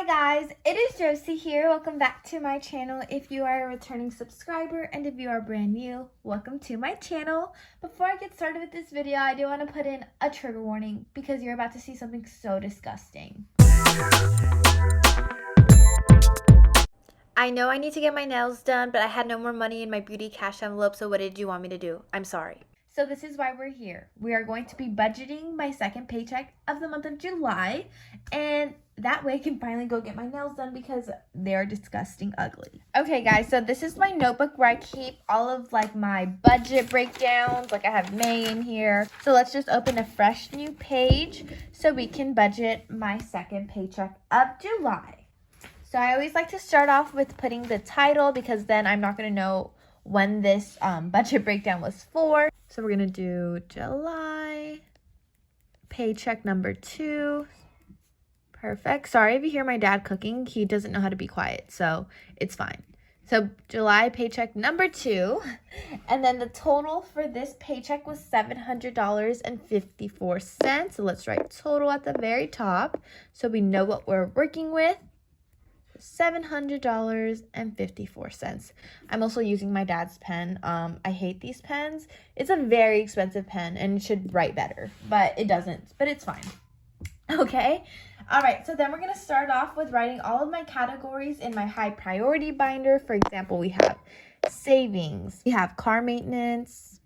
Hi guys, it is Josie here. Welcome back to my channel. If you are a returning subscriber and if you are brand new, welcome to my channel. Before I get started with this video, I do want to put in a trigger warning because you're about to see something so disgusting. I know I need to get my nails done, but I had no more money in my beauty cash envelope, so what did you want me to do? I'm sorry. So this is why we're here. We are going to be budgeting my second paycheck of the month of July, and that way I can finally go get my nails done because they're disgusting ugly. Okay guys, so this is my notebook where I keep all of like my budget breakdowns. Like I have May in here. So let's just open a fresh new page so we can budget my second paycheck of July. So I always like to start off with putting the title because then I'm not going to know when this budget breakdown was for. So we're going to do July paycheck number 2. Perfect. Sorry if you hear my dad cooking. He doesn't know how to be quiet, so it's fine. So July paycheck number 2. And then the total for this paycheck was $700.54. So let's write total at the very top so we know what we're working with. $700.54. I'm also using my dad's pen. I hate these pens. It's a very expensive pen and it should write better, but it doesn't, but it's fine. Okay. All right. So then we're going to start off with writing all of my categories in my high priority binder. For example, we have savings. We have car maintenance.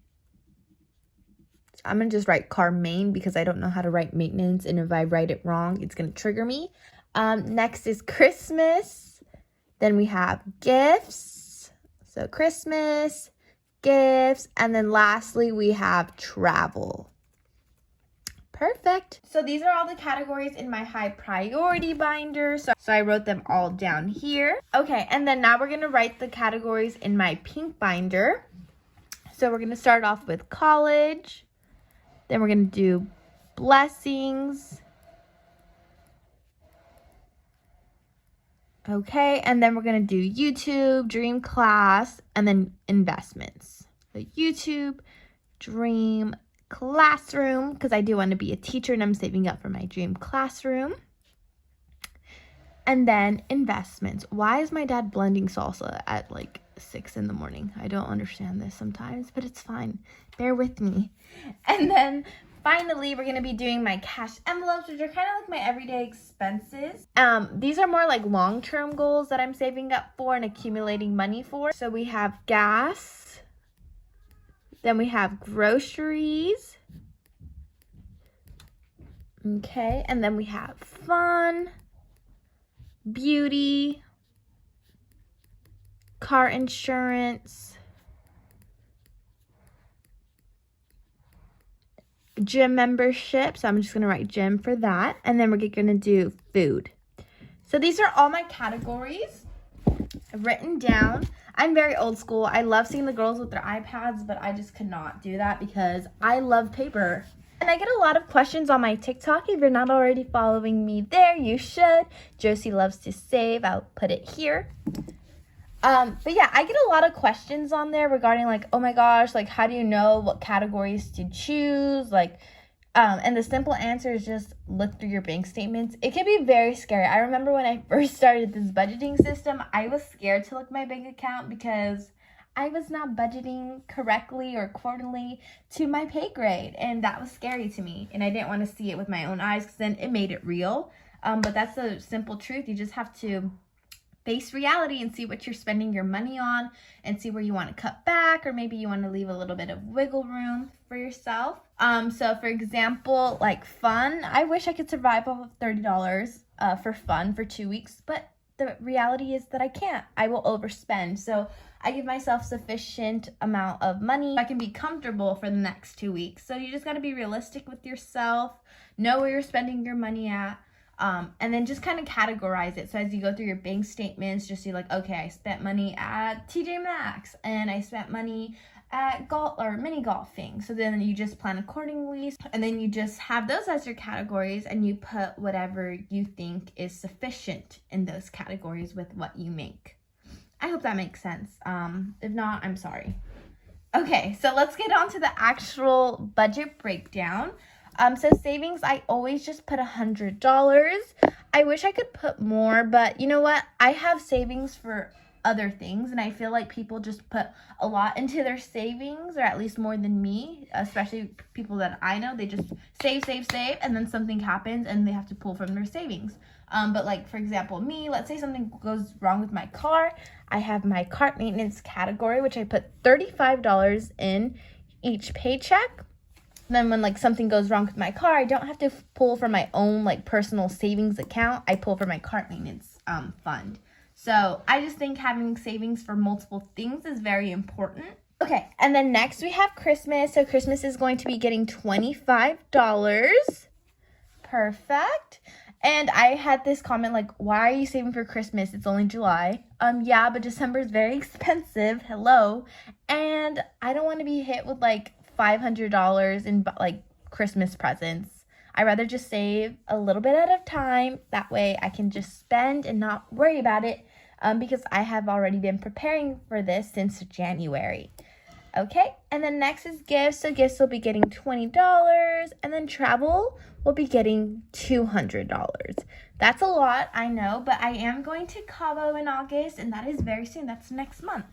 I'm going to just write car main because I don't know how to write maintenance. And if I write it wrong, it's going to trigger me. Next is Christmas. Then we have gifts. So Christmas, gifts, and then lastly we have travel. Perfect. So these are all the categories in my high priority binder. So I wrote them all down here. Okay, and then now we're going to write the categories in my pink binder. So we're going to start off with college. Then we're going to do blessings. Okay, and then we're going to do YouTube, dream class, and then investments. So YouTube, dream classroom, because I do want to be a teacher and I'm saving up for my dream classroom. And then investments. Why is my dad blending salsa at like 6 in the morning? I don't understand this sometimes, but it's fine. Bear with me. And then finally, we're going to be doing my cash envelopes, which are kind of like my everyday expenses. These are more like long-term goals that I'm saving up for and accumulating money for. So we have gas. Then we have groceries. Okay, and then we have fun, beauty, car insurance, gym membership. So I'm just going to write gym for that. And then we're going to do food. So these are all my categories written down. I'm very old school. I love seeing the girls with their iPads, but I just could not do that because I love paper. And I get a lot of questions on my TikTok. If you're not already following me there, you should. Josie loves to save. I'll put it here. But yeah, I get a lot of questions on there regarding like, oh my gosh, like how do you know what categories to choose? Like, and the simple answer is just look through your bank statements. It can be very scary. I remember when I first started this budgeting system, I was scared to look at my bank account because I was not budgeting correctly or accordingly to my pay grade. And that was scary to me. And I didn't want to see it with my own eyes because then it made it real. But that's the simple truth. You just have to face reality and see what you're spending your money on and see where you want to cut back, or maybe you want to leave a little bit of wiggle room for yourself. So for example, like fun, I wish I could survive off of $30 for fun for 2 weeks, but the reality is that I can't. I will overspend. So I give myself sufficient amount of money so I can be comfortable for the next 2 weeks. So you just got to be realistic with yourself, know where you're spending your money at. And then just kind of categorize it. So as you go through your bank statements, just see like, okay, I spent money at TJ Maxx and I spent money at golf or mini golfing. So then you just plan accordingly. And then you just have those as your categories and you put whatever you think is sufficient in those categories with what you make. I hope that makes sense. If not, I'm sorry. Okay, so let's get on to the actual budget breakdown. So savings, I always just put $100. I wish I could put more, but you know what? I have savings for other things, and I feel like people just put a lot into their savings, or at least more than me, especially people that I know. They just save, and then something happens and they have to pull from their savings. But like, for example, me, let's say something goes wrong with my car. I have my car maintenance category, which I put $35 in each paycheck. Then when like something goes wrong with my car, I don't have to pull from my own like personal savings account. I pull from my car maintenance fund. So I just think having savings for multiple things is very important. Okay, and then next we have Christmas. So Christmas is going to be getting $25. Perfect. And I had this comment like, why are you saving for Christmas? It's only July. Yeah, but December is very expensive. Hello. And I don't want to be hit with like $500 in like Christmas presents. I'd rather just save a little bit at a time. That way I can just spend and not worry about it, because I have already been preparing for this since January. Okay, and then next is gifts. So gifts will be getting $20, and then travel will be getting $200. That's a lot, I know, but I am going to Cabo in August, and that is very soon. That's next month.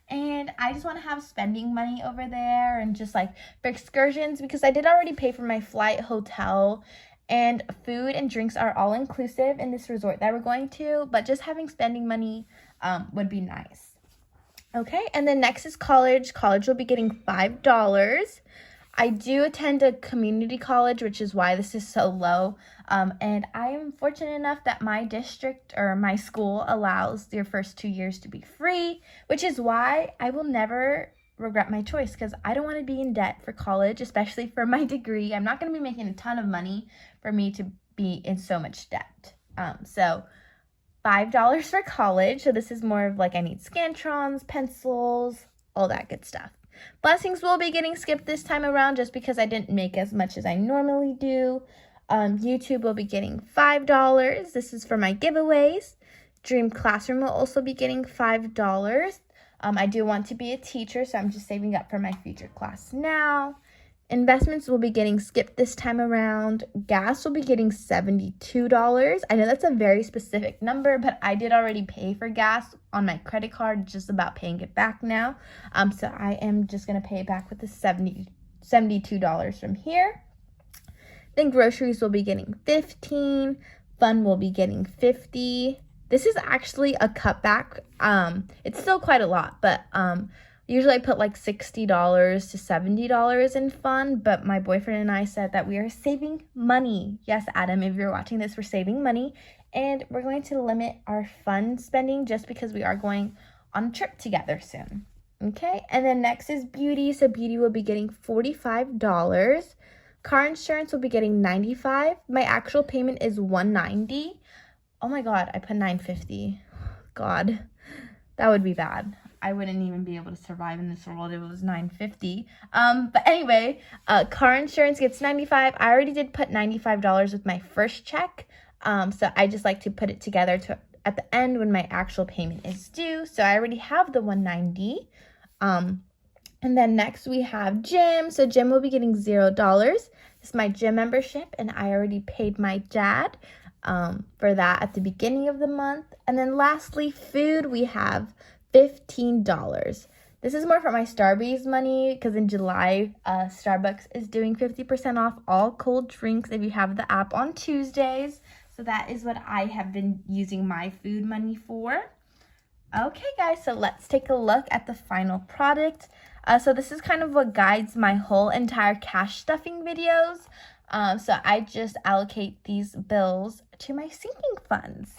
And I just want to have spending money over there and just like for excursions, because I did already pay for my flight, hotel, and food and drinks are all inclusive in this resort that we're going to, but just having spending money would be nice. Okay, and then next is college. College will be getting $5. I do attend a community college, which is why this is so low. And I am fortunate enough that my district or my school allows your first 2 years to be free, which is why I will never regret my choice, because I don't want to be in debt for college, especially for my degree. I'm not going to be making a ton of money for me to be in so much debt. So $5 for college. So this is more of like I need Scantrons, pencils, all that good stuff. Blessings will be getting skipped this time around just because I didn't make as much as I normally do. YouTube will be getting $5. This is for my giveaways. Dream Classroom will also be getting $5. I do want to be a teacher, so I'm just saving up for my future class now. Investments will be getting skipped this time around. Gas will be getting $72. I know that's a very specific number, but I did already pay for gas on my credit card, just about paying it back now. So I am just going to pay it back with the $72 from here. Then groceries will be getting $15. Fun will be getting $50. This is actually a cutback. It's still quite a lot, but usually I put like $60 to $70 in fun, but my boyfriend and I said that we are saving money. Yes, Adam, if you're watching this, we're saving money, and we're going to limit our fun spending just because we are going on a trip together soon. Okay, and then next is beauty. So beauty will be getting $45. Car insurance will be getting $95. My actual payment is $190. Oh my God, I put $950. God, that would be bad. I wouldn't even be able to survive in this world if it was $950. But anyway, car insurance gets $95. I already did put $95 with my first check. So I just like to put it together at the end when my actual payment is due. So I already have the $190. And then next we have gym. So gym will be getting $0. This is my gym membership, and I already paid my dad for that at the beginning of the month. And then lastly, food, we have $15. This is more for my Starbucks money, because in July, Starbucks is doing 50% off all cold drinks if you have the app on Tuesdays. So that is what I have been using my food money for. Okay, guys, so let's take a look at the final product. So this is kind of what guides my whole entire cash stuffing videos. So I just allocate these bills to my sinking funds.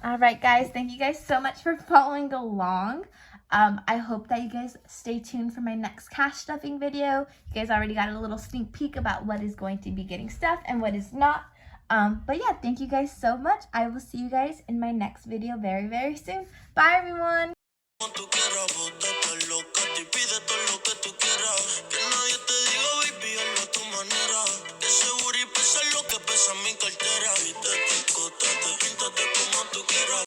All right, guys, thank you guys so much for following along. I hope that you guys stay tuned for my next cash stuffing video. You guys already got a little sneak peek about what is going to be getting stuffed and what is not. But yeah, thank you guys so much. I will see you guys in my next video very, very soon. Bye, everyone.